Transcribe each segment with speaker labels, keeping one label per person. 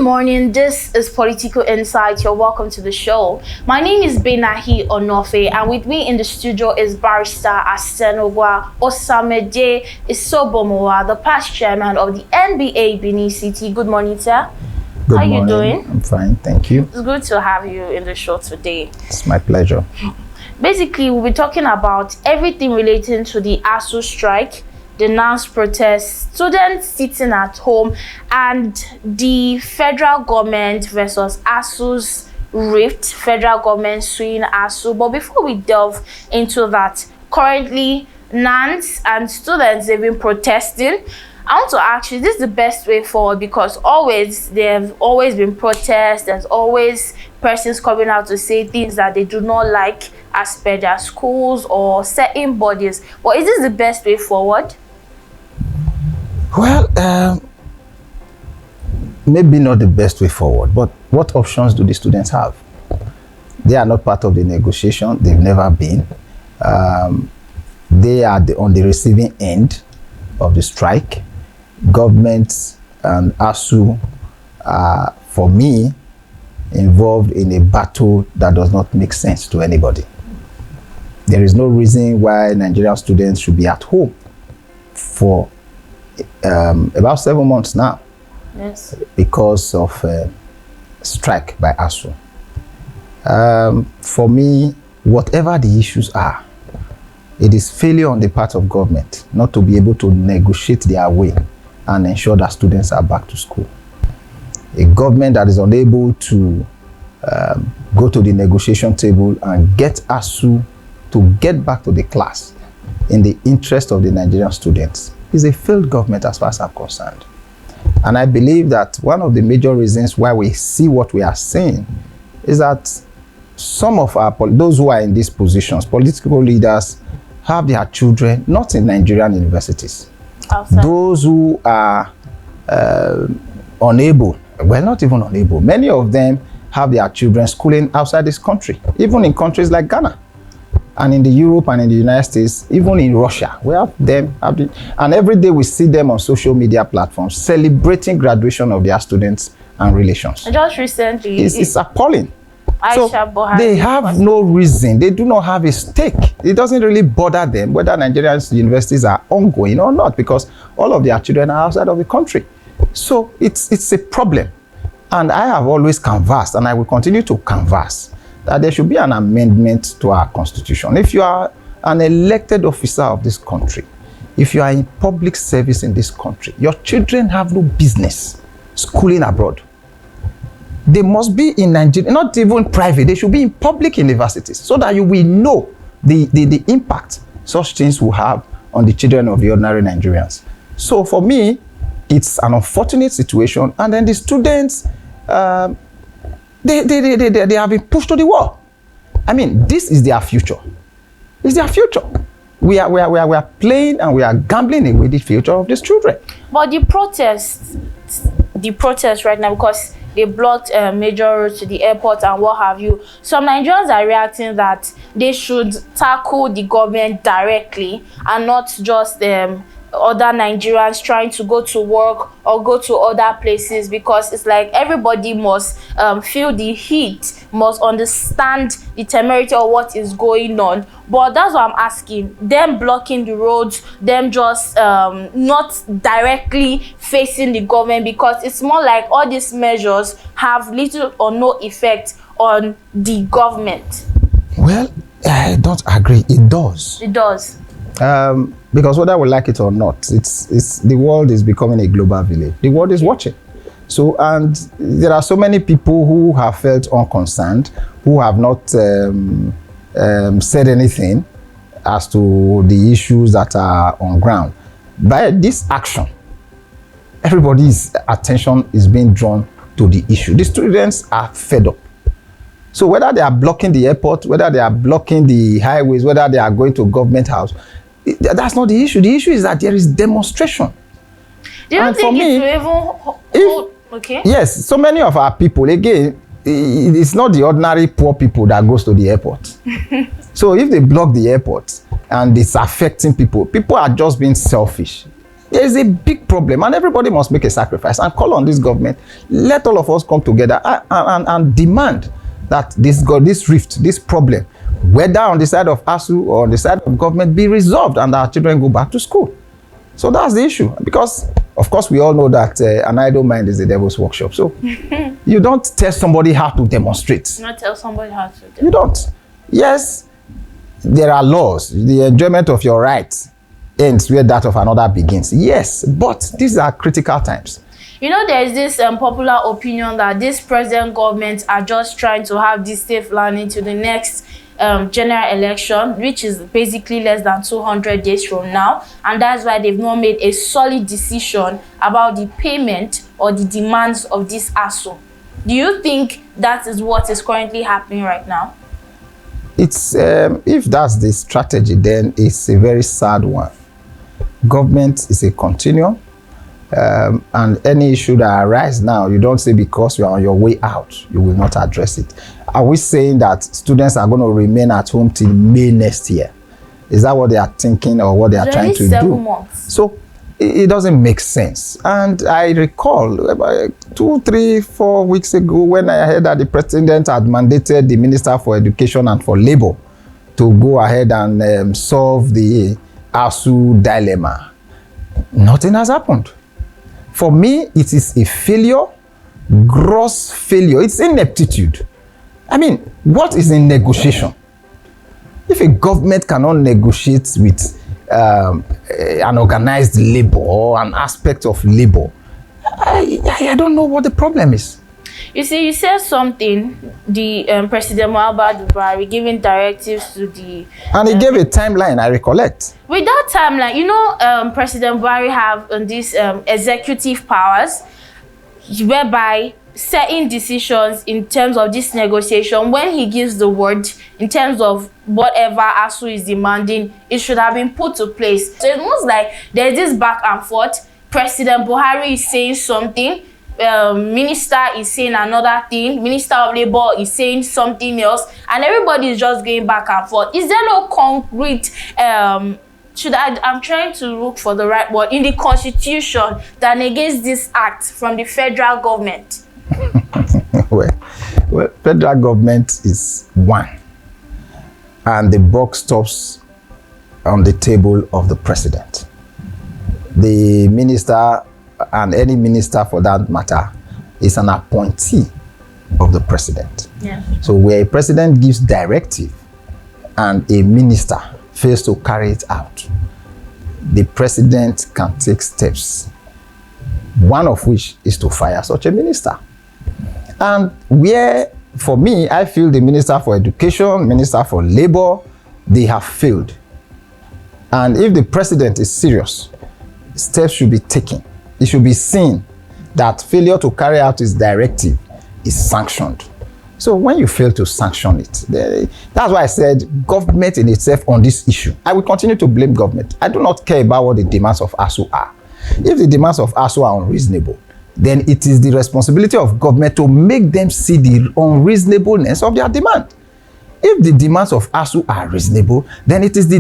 Speaker 1: morning. This is Political Insight. You're welcome to the show. My name is Benahi Onofe, and with me in the studio is Barrister Asenoguan Osamuede Isobomuwa, the past chairman of the NBA Benin City. Good morning, sir.
Speaker 2: Good
Speaker 1: How are
Speaker 2: morning.
Speaker 1: you doing?
Speaker 2: I'm fine, thank you.
Speaker 1: It's good to have you in the show today.
Speaker 2: It's my pleasure.
Speaker 1: Basically, we'll be talking about everything relating to the ASUU strike, the NAS protests, students sitting at home, and the federal government versus ASUU's rift, federal government suing ASUU. But before we delve into that, currently NANs and students, they've been protesting. I want to ask you, this is the best way forward, because there have always been protests. There's always persons coming out to say things that they do not like as per their schools or certain bodies. But is this the best way forward?
Speaker 2: Well, maybe not the best way forward, but what options do the students have? They are not part of the negotiation. They've never been. They are on the receiving end of the strike. Government and ASUU are, for me, involved in a battle that does not make sense to anybody. There is no reason why Nigerian students should be at home for about 7 months now.
Speaker 1: Yes.
Speaker 2: Because of strike by ASUU. For me, whatever the issues are, it is failure on the part of government not to be able to negotiate their way and ensure that students are back to school. A government that is unable to go to the negotiation table and get ASUU to get back to the class in the interest of the Nigerian students is a failed government as far as I'm concerned. And I believe that one of the major reasons why we see what we are seeing is that some of those who are in these positions, political leaders, have their children not in Nigerian universities.
Speaker 1: Outside.
Speaker 2: Those who are unable, well, not even unable, many of them have their children schooling outside this country, even in countries like Ghana, and in the Europe and in the United States, even in Russia. We have them, and every day we see them on social media platforms celebrating graduation of their students and relations.
Speaker 1: Just recently,
Speaker 2: it's appalling. So
Speaker 1: Aisha
Speaker 2: they have no reason. They do not have a stake. It doesn't really bother them whether Nigerian universities are ongoing or not, because all of their children are outside of the country. So it's a problem. And I have always canvassed, and I will continue to canvass, that there should be an amendment to our constitution. If you are an elected officer of this country, if you are in public service in this country, your children have no business schooling abroad. They must be in Nigeria, not even private. They should be in public universities so that you will know the impact such things will have on the children of the ordinary Nigerians. So for me, it's an unfortunate situation. And then the students, they have been pushed to the wall. I mean, this is their future. It's their future. We are playing and we are gambling away the future of these children.
Speaker 1: But the protests right now, because they blocked major roads to the airport and what have you. Some Nigerians are reacting that they should tackle the government directly and not just other Nigerians trying to go to work or go to other places, because it's like everybody must feel the heat, must understand the temerity of what is going on. But that's what I'm asking. Them blocking the roads, them just not directly facing the government, because it's more like all these measures have little or no effect on the government.
Speaker 2: Well, I don't agree. It does.
Speaker 1: It does.
Speaker 2: Because whether we like it or not, it's the world is becoming a global village. The world is watching. So, and there are so many people who have felt unconcerned, who have not said anything as to the issues that are on ground. By this action, everybody's attention is being drawn to the issue. The students are fed up. So whether they are blocking the airport, whether they are blocking the highways, whether they are going to government house, that's not the issue. The issue is that there is demonstration.
Speaker 1: Do you think it will even okay?
Speaker 2: Yes, so many of our people, again, it's not the ordinary poor people that goes to the airport. So if they block the airport and it's affecting people, people are just being selfish. There is a big problem, and everybody must make a sacrifice and call on this government. Let all of us come together and demand that this rift, this problem, whether on the side of ASUU or on the side of government, be resolved and our children go back to school. So that's the issue. Because, of course, we all know that an idle mind is the devil's workshop. So you don't tell somebody how to demonstrate.
Speaker 1: Not tell somebody how to demonstrate.
Speaker 2: You don't. Yes, there are laws. The enjoyment of your rights ends where that of another begins. Yes, but these are critical times.
Speaker 1: You know, there is this popular opinion that this present government are just trying to have this safe landing to the next general election, which is basically less than 200 days from now, and that's why they've not made a solid decision about the payment or the demands of this ASUU. Do you think that is what is currently happening right now?
Speaker 2: It's if that's the strategy, then it's a very sad one. Government is a continuum, and any issue that arises now, you don't say because you are on your way out, you will not address it. Are we saying that students are going to remain at home till May next year? Is that what they are thinking or what they are trying to
Speaker 1: 7
Speaker 2: do?
Speaker 1: months.
Speaker 2: So it doesn't make sense. And I recall about 2, 3, 4 weeks ago when I heard that the president had mandated the Minister for Education and for Labor to go ahead and solve the ASUU dilemma. Nothing has happened. For me, it is a failure, gross failure. It's ineptitude. I mean, what is in negotiation? If a government cannot negotiate with an organized labor or an aspect of labor, I don't know what the problem is.
Speaker 1: You see, you said something, the President Muhammadu Buhari giving directives to the...
Speaker 2: And he gave a timeline, I recollect.
Speaker 1: With that timeline, you know, President Buhari have these executive powers whereby certain decisions in terms of this negotiation, when he gives the word in terms of whatever ASUU is demanding, it should have been put to place. So it's almost like there's this back and forth. President Buhari is saying something, minister is saying another thing, Minister of Labor is saying something else, and everybody is just going back and forth. Is there no concrete I'm trying to look for the right word in the constitution that negates this act from the federal government?
Speaker 2: well, federal government is one, and the buck stops on the table of the president. The minister, and any minister for that matter, is an appointee of the president.
Speaker 1: Yeah.
Speaker 2: So where a president gives directive and a minister fails to carry it out, the president can take steps, one of which is to fire such a minister. And where, for me, I feel the Minister for Education, Minister for Labor, they have failed. And if the president is serious, steps should be taken. It should be seen that failure to carry out his directive is sanctioned. So when you fail to sanction it, that's why I said government in itself on this issue. I will continue to blame government. I do not care about what the demands of ASUU are. If the demands of ASUU are unreasonable, then it is the responsibility of government to make them see the unreasonableness of their demand. If the demands of ASUU are reasonable, then it is the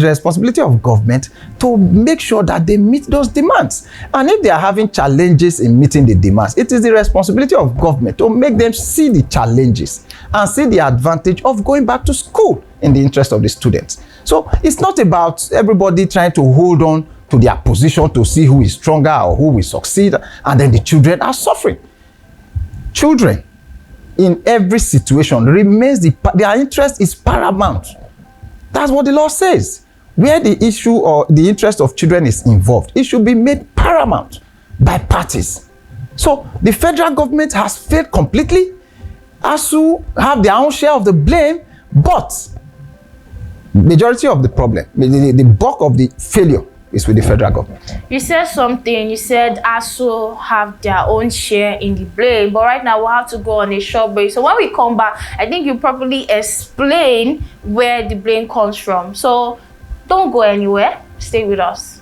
Speaker 2: responsibility of government to make sure that they meet those demands. And if they are having challenges in meeting the demands, it is the responsibility of government to make them see the challenges and see the advantage of going back to school in the interest of the students. So it's not about everybody trying to hold on to their position to see who is stronger or who will succeed, and then the children are suffering. Children in every situation remains their interest is paramount. That's what the law says. Where the issue or the interest of children is involved, it should be made paramount by parties. So the federal government has failed completely. ASUU have their own share of the blame, but majority of the problem, the bulk of the failure, is with the federal government.
Speaker 1: You said something, you said ASUU have their own share in the blame, but right now we'll have to go on a short break. So when we come back, I think you properly explain where the blame comes from. So don't go anywhere, stay with us.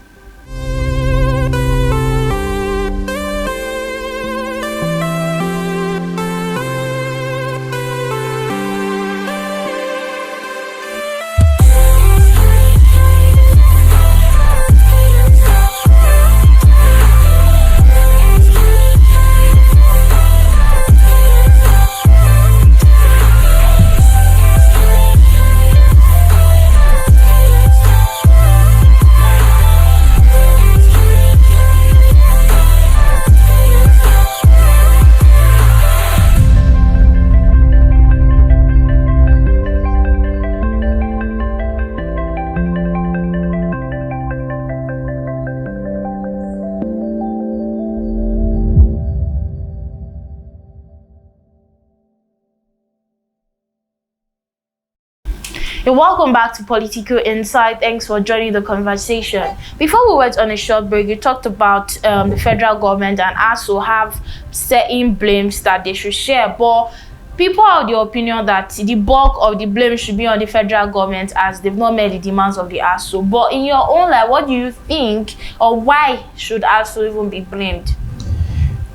Speaker 1: You're welcome back to Political Insight. Thanks for joining the conversation. Before we went on a short break, you talked about the federal government and ASUU have certain blames that they should share, but people are of the opinion that the bulk of the blame should be on the federal government as they've not met the demands of the ASUU. But in your own life, what do you think, or why should ASUU even be blamed?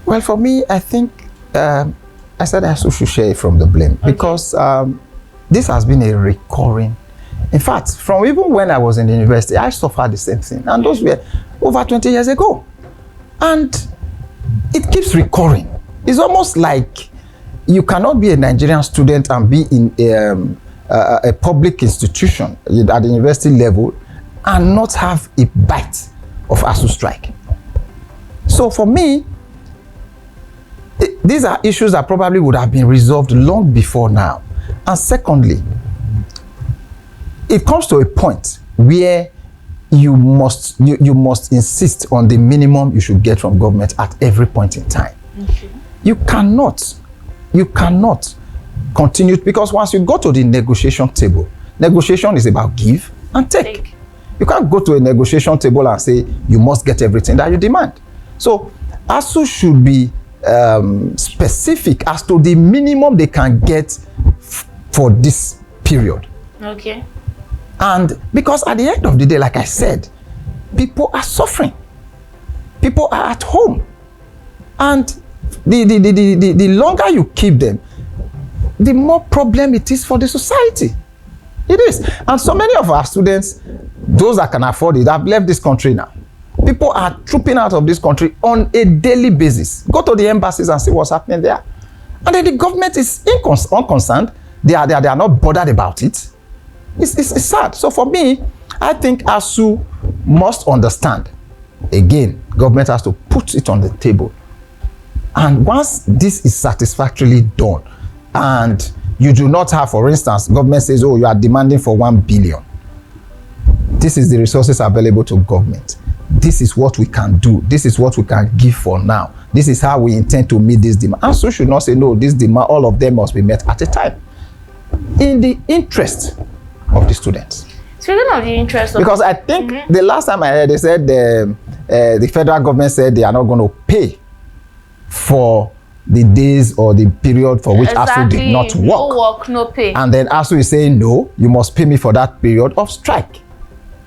Speaker 2: Well, for me, I think I said ASUU should share from the blame, because this has been a recurring. In fact, from even when I was in the university, I suffered the same thing, and those were over 20 years ago. And it keeps recurring. It's almost like you cannot be a Nigerian student and be in a public institution at the university level and not have a bite of ASUU strike. So for me, these are issues that probably would have been resolved long before now. And secondly, it comes to a point where you must insist on the minimum you should get from government at every point in time. Okay. You cannot continue, because once you go to the negotiation table, negotiation is about give and take. You can't go to a negotiation table and say you must get everything that you demand. So ASUU should be specific as to the minimum they can get for this period.
Speaker 1: Okay.
Speaker 2: And because at the end of the day, like I said, people are suffering. People are at home. And the longer you keep them, the more problem it is for the society. It is. And so many of our students, those that can afford it, have left this country now. People are trooping out of this country on a daily basis. Go to the embassies and see what's happening there. And then the government is unconcerned. They are not bothered about it. It's sad. So for me, I think ASUU must understand. Again, government has to put it on the table. And once this is satisfactorily done, and you do not have, for instance, government says, oh, you are demanding for 1 billion. This is the resources available to government. This is what we can do. This is what we can give for now. This is how we intend to meet this demand. And so should not say, no, this demand, all of them must be met at a time. In the interest of the students.
Speaker 1: Speaking of the interest of...
Speaker 2: Because I think the last time I heard, they said the federal government said they are not going to pay for the days or the period for which ASUU did not work.
Speaker 1: No work, no pay.
Speaker 2: And then ASUU is saying, no, you must pay me for that period of strike.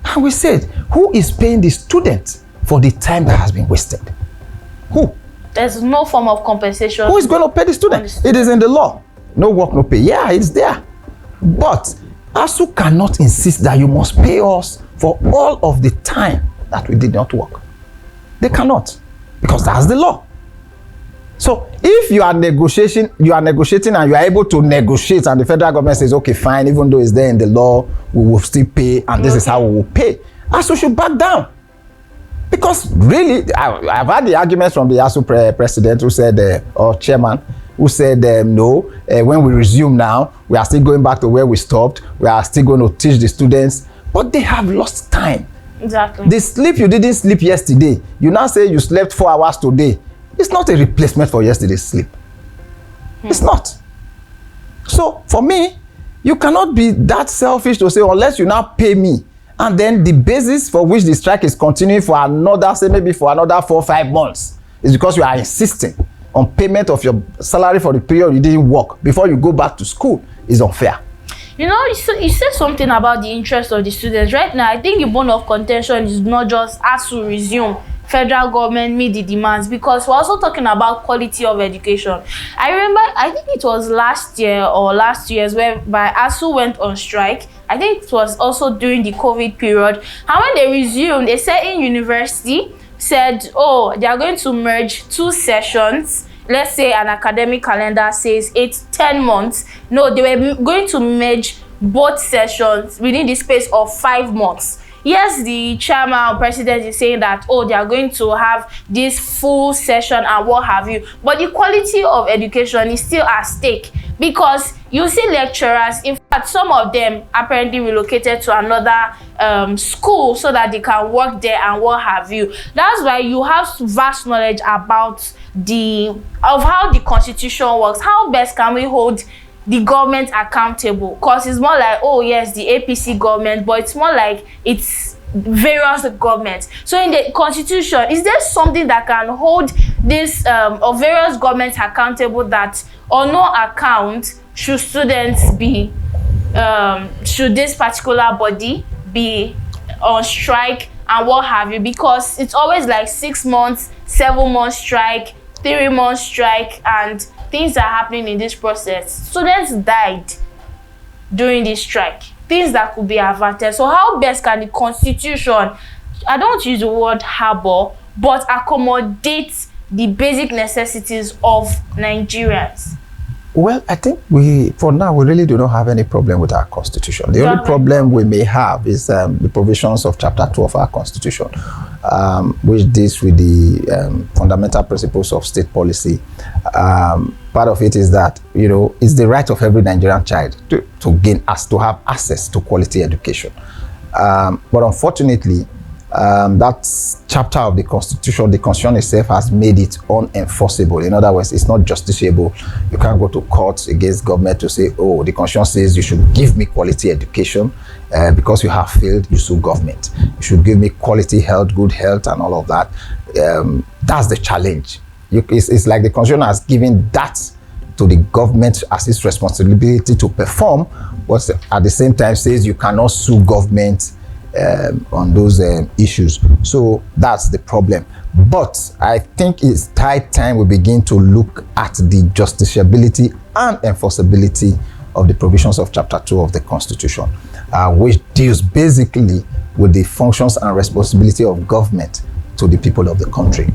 Speaker 2: And we said, who is paying the student for the time that has been wasted? Who?
Speaker 1: There's no form of compensation.
Speaker 2: Who is going to pay the student? It is in the law. No work, no pay. Yeah, it's there. But ASUU cannot insist that you must pay us for all of the time that we did not work. They cannot, because that's the law. So if you are negotiating and you are able to negotiate, and the federal government says, okay, fine, even though it's there in the law, we will still pay, and this is how we will pay, ASUU should back down. Because really, I've had the arguments from the ASUU president who said, or chairman, who said, no, when we resume now, we are still going back to where we stopped. We are still going to teach the students. But they have lost time.
Speaker 1: Exactly.
Speaker 2: The sleep you didn't sleep yesterday, you now say you slept 4 hours today. It's not a replacement for yesterday's sleep. It's not. So for me, you cannot be that selfish to say, unless you now pay me, and then the basis for which the strike is continuing for another, say maybe for another 4 or 5 months, is because you are insisting on payment of your salary for the period you didn't work before you go back to school, is unfair.
Speaker 1: You know, you said something about the interest of the students. Right now, I think the bone of contention is not just ASUU resume, federal government meet the demands, because we're also talking about quality of education. I remember, I think it was last year or last 2 years whereby ASUU went on strike. I think it was also during the COVID period. And when they resumed, a certain university said, oh, they are going to merge 2 sessions. Let's say an academic calendar says 8-10 months. No, they were going to merge both sessions within the space of 5 months. Yes, the chairman or president is saying that, oh, they are going to have this full session and what have you. But the quality of education is still at stake, because you see lecturers, in fact, some of them apparently relocated to another school so that they can work there and what have you. That's why you have vast knowledge about how the constitution works. How best can we hold the government accountable, because it's more like, oh yes, the APC government, but it's more like it's various governments. So in the constitution, is there something that can hold this or various governments accountable, that on no account should students be should this particular body be on strike and what have you? Because it's always like 6 months, 7 months strike, 3 months strike, and things are happening in this process. Students died during this strike, things that could be averted. So how best can the constitution, I don't use the word harbor, but accommodate the basic necessities of Nigerians?
Speaker 2: Well, I think for now, we really do not have any problem with our constitution. The only problem we may have is the provisions of Chapter 2 of our constitution, which deals with the fundamental principles of state policy. Part of it is that, it's the right of every Nigerian child to have access to quality education. But unfortunately, that chapter of the constitution itself has made it unenforceable. In other words, it's not justiciable. You can't go to court against government to say, oh, the constitution says you should give me quality education. Because you have failed, you sue government. You should give me quality health, good health, and all of that. That's the challenge. It's like the constitution has given that to the government as its responsibility to perform, but at the same time says you cannot sue government on those issues. So that's the problem. But I think it's high time we begin to look at the justiciability and enforceability of the provisions of Chapter 2 of the Constitution, which deals basically with the functions and responsibility of government to the people of the country.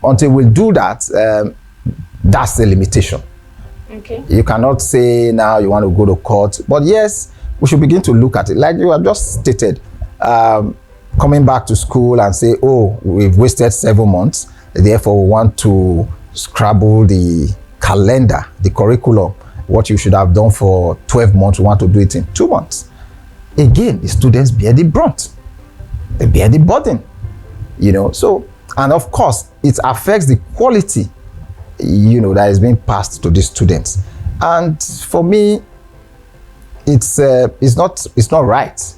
Speaker 2: Until we do that, that's the limitation.
Speaker 1: Okay. You
Speaker 2: cannot say now you want to go to court, but yes, we should begin to look at it. Like you have just stated, coming back to school and say, oh, we've wasted 7 months, therefore we want to scrabble the calendar, the curriculum. What you should have done for 12 months, we want to do it in 2 months. Again, the students bear the brunt. They bear the burden. So, and of course, it affects the quality, that is being passed to the students. And for me, it's not right.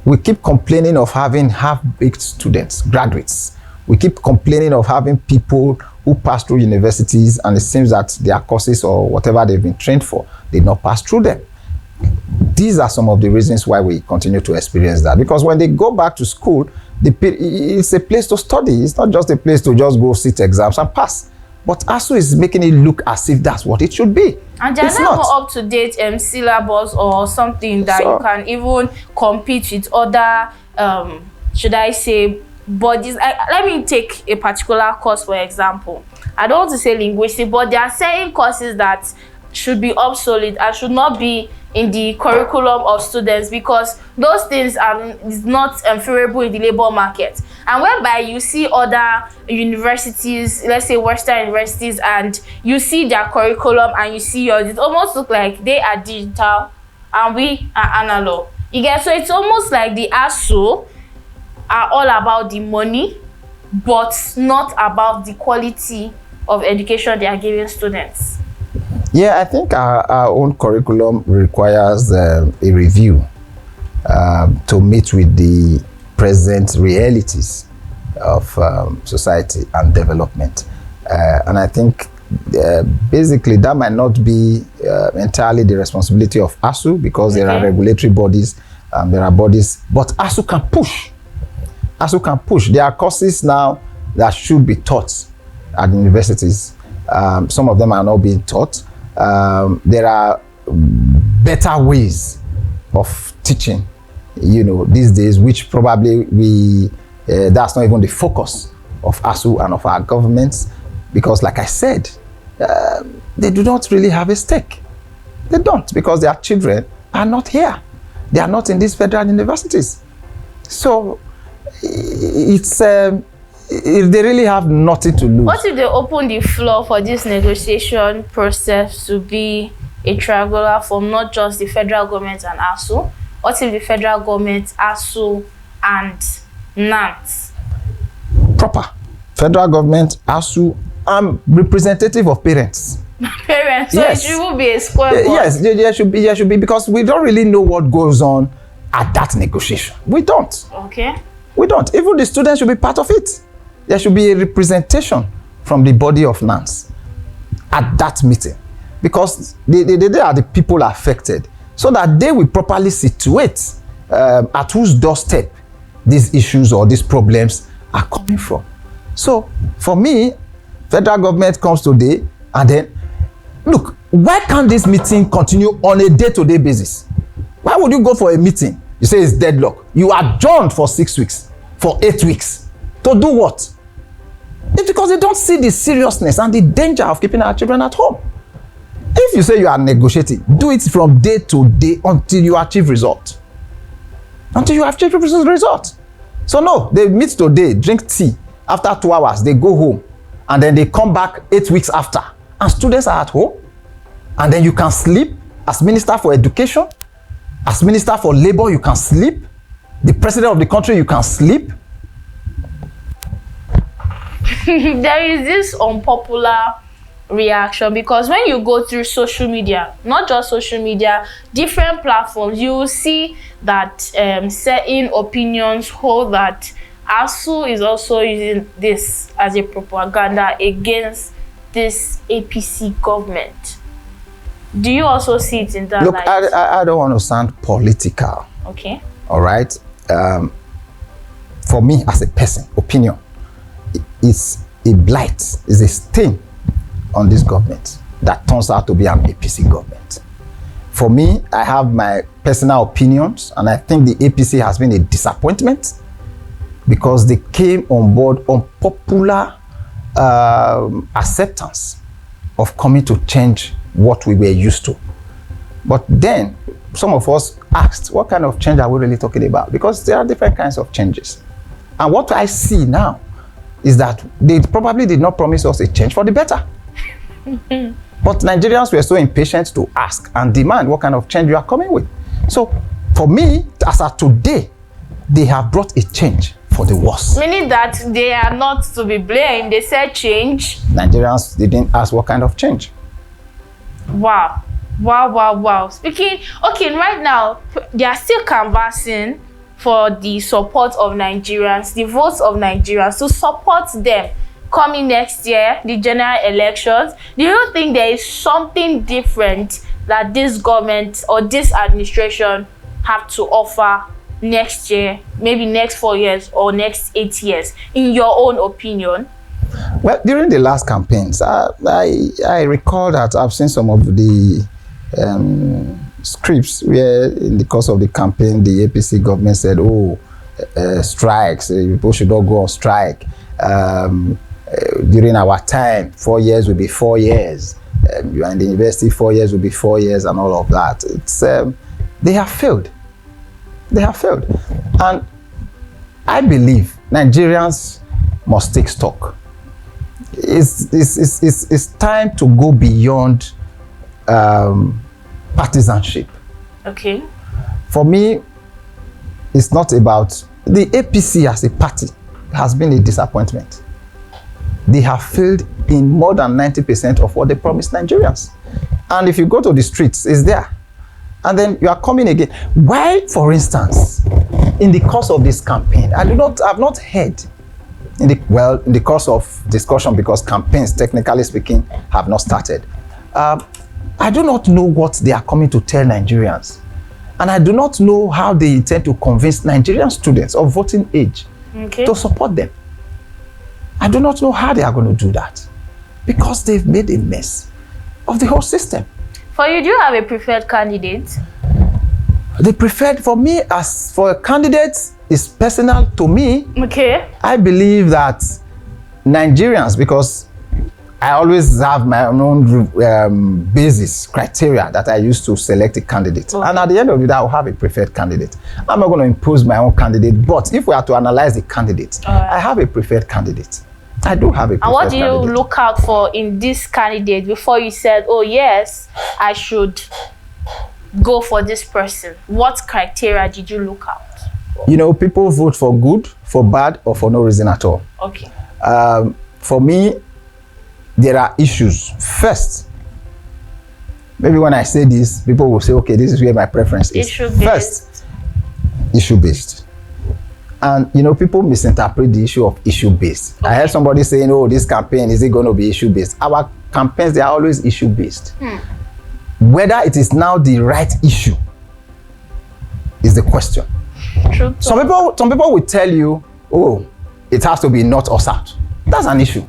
Speaker 2: We keep complaining of having half-baked students, graduates. We keep complaining of having people who pass through universities, and it seems that their courses or whatever they've been trained for did not pass through them. These are some of the reasons why we continue to experience that. Because when they go back to school, it's a place to study. It's not just a place to just go sit exams and pass. But ASUU is making it look as if that's what it should be.
Speaker 1: And there's not more up-to-date syllabus or something that you can even compete with other, should I say, bodies. Let me take a particular course, for example. I don't want to say linguistics, but there are certain courses that should be obsolete and should not be in the curriculum of students, because those things are not favorable in the labor market. And whereby you see other universities, let's say Western universities, and you see their curriculum and you see yours, it almost looks like they are digital and we are analog. You get? So it's almost like the ASUU are all about the money, but not about the quality of education they are giving students.
Speaker 2: Yeah, I think our own curriculum requires a review to meet with the present realities of society and development. And I think basically that might not be entirely the responsibility of ASUU, because there are regulatory bodies, there are bodies, but ASUU can push. ASUU can push. There are courses now that should be taught at universities. Some of them are not being taught. There are better ways of teaching, these days, which probably that's not even the focus of ASUU and of our governments, because like I said, they do not really have a stake. They don't, because their children are not here. They are not in these federal universities. So it's if they really have nothing to lose.
Speaker 1: What if they open the floor for this negotiation process to be a triangular form, not just the federal government and ASUU? What if the federal government, ASUU, and NANT?
Speaker 2: Proper. Federal government, ASUU, and representative of parents.
Speaker 1: Parents, so
Speaker 2: Yes.
Speaker 1: it should be a square board.
Speaker 2: Yes, there should be, because we don't really know what goes on at that negotiation. We don't.
Speaker 1: Okay.
Speaker 2: We don't. Even the students should be part of it. There should be a representation from the body of NANS at that meeting, because they are the people affected, so that they will properly situate at whose doorstep these issues or these problems are coming from. So for me, federal government comes today and then, look, why can't this meeting continue on a day-to-day basis? Why would you go for a meeting? You say it's deadlock. You adjourned for 6 weeks, for 8 weeks. To do what? It's because they don't see the seriousness and the danger of keeping our children at home. If you say you are negotiating, do it from day to day until you achieve result. Until you achieve result. So no, they meet today, drink tea. After 2 hours, they go home. And then they come back 8 weeks after. And students are at home. And then you can sleep. As Minister for Education, as Minister for Labor, you can sleep. The President of the country, you can sleep.
Speaker 1: There is this unpopular reaction, because when you go through social media, not just social media, different platforms, you will see that certain opinions hold that ASUU is also using this as a propaganda against this APC government. Do you also see it in that
Speaker 2: Look,
Speaker 1: light?
Speaker 2: I don't want to sound political.
Speaker 1: Okay.
Speaker 2: All right. For me, as a person, opinion is a blight, is a stain on this government that turns out to be an APC government. For me, I have my personal opinions, and I think the APC has been a disappointment because they came on board on popular acceptance of coming to change what we were used to. But then some of us asked, what kind of change are we really talking about? Because there are different kinds of changes. And what I see now is that they probably did not promise us a change for the better. But Nigerians were so impatient to ask and demand what kind of change you are coming with. So for me, as of today, they have brought a change for the worse.
Speaker 1: Meaning that they are not to be blamed. They said change.
Speaker 2: Nigerians didn't ask what kind of change.
Speaker 1: Wow. Wow, wow, wow. Speaking, okay, right now, they are still canvassing for the support of Nigerians, the votes of Nigerians, to support them coming next year, the general elections. Do you think there is something different that this government or this administration have to offer next year, maybe next 4 years or next 8 years, in your own opinion?
Speaker 2: Well, during the last campaigns, I recall that I've seen some of the scripts where in the course of the campaign, the APC government said, strikes, people should not go on strike. During our time, 4 years will be 4 years. You are in the university, 4 years will be 4 years, and all of that. It's they have failed. They have failed. And I believe Nigerians must take stock. It's time to go beyond partisanship.
Speaker 1: Okay.
Speaker 2: For me, it's not about the APC as a party has been a disappointment. They have failed in more than 90% of what they promised Nigerians. And if you go to the streets, it's there. And then you are coming again. Why, for instance, in the course of this campaign, I've not heard in the course of discussion, because campaigns, technically speaking, have not started. I do not know what they are coming to tell Nigerians. And I do not know how they intend to convince Nigerian students of voting age to support them. I do not know how they are going to do that, because they've made a mess of the whole system.
Speaker 1: For you, do you have a preferred candidate?
Speaker 2: The preferred, for me, as for a candidate, is personal to me.
Speaker 1: Okay.
Speaker 2: I believe that Nigerians, because I always have my own basis, criteria that I use to select a candidate. Okay. And at the end of the day, I'll have a preferred candidate. I'm not going to impose my own candidate, but if we are to analyze the candidate, I have a preferred candidate. I do have a preferred candidate.
Speaker 1: And what do you look out for in this candidate before you said, oh yes, I should go for this person? What criteria did you look out for?
Speaker 2: You know, people vote for good, for bad, or for no reason at all.
Speaker 1: Okay.
Speaker 2: For me, there are issues. First, maybe when I say this, people will say, okay, this is where my preference is.
Speaker 1: Issue-based.
Speaker 2: First, issue-based. And, you know, people misinterpret the issue of issue-based. Okay. I heard somebody saying, oh, this campaign, is it going to be issue-based? Our campaigns, they are always issue-based. Whether it is now the right issue is the question.
Speaker 1: True.
Speaker 2: Some people will tell you, oh, it has to be north or south. That's an issue.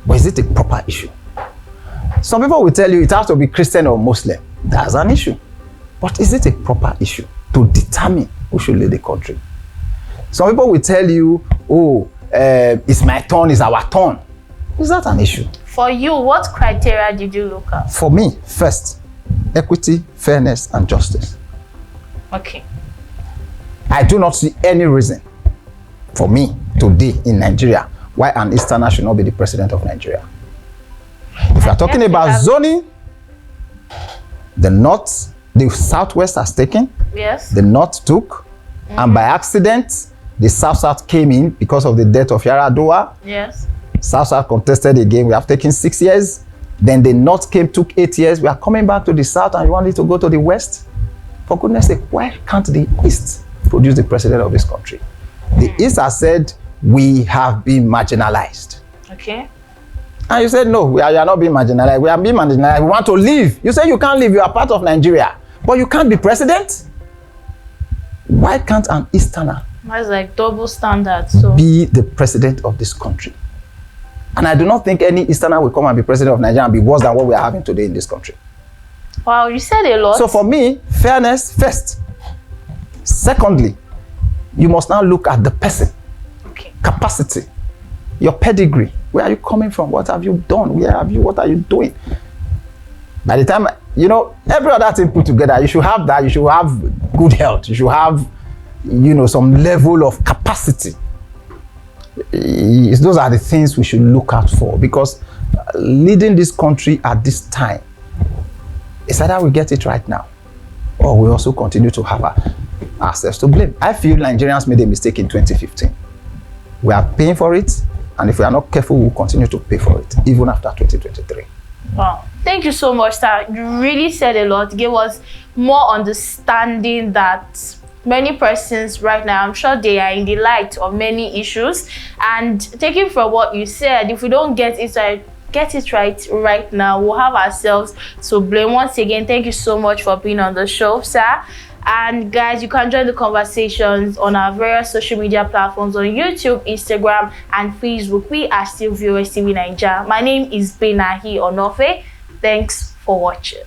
Speaker 2: But is it a proper issue? Some people will tell you it has to be Christian or Muslim. That's an issue. But is it a proper issue to determine who should lead the country? Some people will tell you, oh, it's my turn, it's our turn. Is that an issue?
Speaker 1: For you, what criteria did you look at?
Speaker 2: For me, first, equity, fairness, and justice.
Speaker 1: Okay.
Speaker 2: I do not see any reason for me today in Nigeria why an Easterner should not be the president of Nigeria. If you are talking about zoning, the north, the southwest has taken.
Speaker 1: Yes.
Speaker 2: The north took, and by accident, the south came in because of the death of Yaradua.
Speaker 1: Yes.
Speaker 2: South contested again. We have taken 6 years. Then the north took 8 years. We are coming back to the south, and you want it to go to the west? For goodness sake, why can't the east produce the president of this country? The east has said we have been marginalized.
Speaker 1: Okay.
Speaker 2: And you said, no, you are not being marginalized. We are being marginalized. We want to leave. You say you can't leave. You are part of Nigeria. But you can't be president? Why can't an Easterner
Speaker 1: That's like double standards. So
Speaker 2: be the president of this country? And I do not think any Easterner will come and be president of Nigeria and be worse than what we are having today in this country.
Speaker 1: wow, you said a lot.
Speaker 2: So for me, fairness first. Secondly, you must now look at the person.
Speaker 1: Okay.
Speaker 2: Capacity, your pedigree. Where are you coming from? What have you done? What are you doing? By the time, you know, every other thing put together, you should have that. You should have good health. You should have, you know, some level of capacity. Those are the things we should look out for, because leading this country at this time, it's either we get it right now or we also continue to have ourselves to blame. I feel Nigerians made a mistake in 2015. We are paying for it, and if we are not careful, we'll continue to pay for it, even after 2023.
Speaker 1: Wow. Thank you so much, sir. You really said a lot. Gave us more understanding that many persons right now, I'm sure they are in the light of many issues. And taking from what you said, if we don't get it right now, we'll have ourselves to blame. Once again, thank you so much for being on the show, sir. And guys, you can join the conversations on our various social media platforms on YouTube, Instagram, and Facebook. We are still VOS TV Nigeria. My name is Benahi Onofe. Thanks for watching.